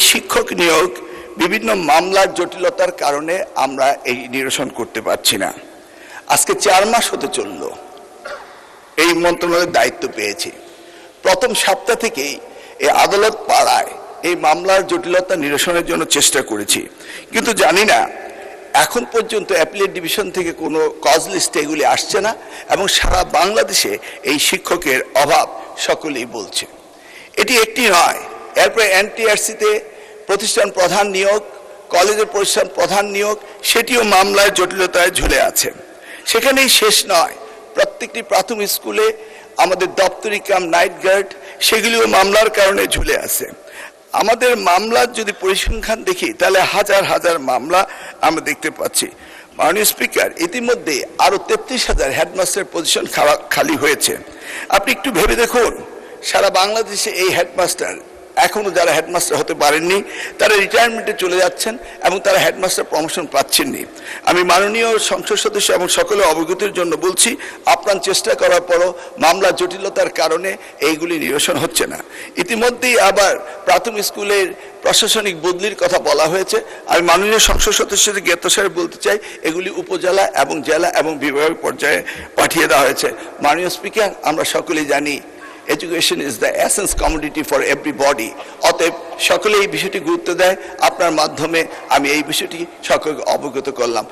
শিক্ষক নিয়োগ বিভিন্ন মামলার জটিলতার কারণে আমরা এই নিরসন করতে পারছি না। আজকে 4 মাস হতে চলল এই মন্ত্রণালয়ের দায়িত্ব পেয়েছি। প্রথম সপ্তাহ থেকেই এই আদালত পাড়ায় এই মামলার জটিলতা নিরসনের জন্য চেষ্টা করেছি, কিন্তু জানি না এখন পর্যন্ত অ্যাপিলেট ডিভিশন থেকে কোনো কজ লিস্টে এগুলি আসছে না এবং সারা বাংলাদেশে এই শিক্ষকের অভাব সকলেই বলছে। এটি একটি নয়, এরপরে এনটিআরসিতে প্রতিষ্ঠান প্রধান নিয়োগ, কলেজের প্রতিষ্ঠান প্রধান নিয়োগ, সেটিও মামলার জটিলতায় ঝুলে আছে। সেখানেই শেষ নয়, প্রত্যেকটি প্রাথমিক স্কুলে আমাদের দপ্তরি কাম নাইট গার্ড, সেগুলিও মামলার কারণে ঝুলে আছে। আমাদের মামলার যদি পরিসংখ্যান দেখি তাহলে হাজার হাজার মামলা আমরা দেখতে পাচ্ছি। মাননীয় স্পিকার, ইতিমধ্যে আরো 33,000 হেডমাস্টার পজিশন খালি হয়েছে। আপনি একটু ভেবে দেখুন, সারা বাংলাদেশে এই হেডমাস্টার এখনো যারা হেডমাস্টার হতে পারেননি তারা রিটায়ারমেন্টে চলে যাচ্ছেন এবং তারা হেডমাস্টার প্রমোশন পাচ্ছেননি। আমি মাননীয় সংসদ সদস্য এবং সকলে অবগতির জন্য বলছি, আপ্রাণ চেষ্টা করার পরও মামলা জটিলতার কারণে এইগুলি নিরসন হচ্ছে না। ইতিমধ্যেই আবার প্রাথমিক স্কুলের প্রশাসনিক বদলির কথা বলা হয়েছে। আমি মাননীয় সংসদ সদস্য জ্ঞাত স্যার বলতে চাই, এগুলি উপজেলা এবং জেলা এবং বিভাগ পর্যায়ে পাঠিয়ে দেওয়া হয়েছে। মাননীয় স্পিকার, আমরা সকলেই জানি education is the essence commodity for everybody. অতএব সকলে এই বিষয়টি গুরুত্ব দেয়। আপনার মাধ্যমে আমি এই বিষয়টি সকলকে অবগত করলাম।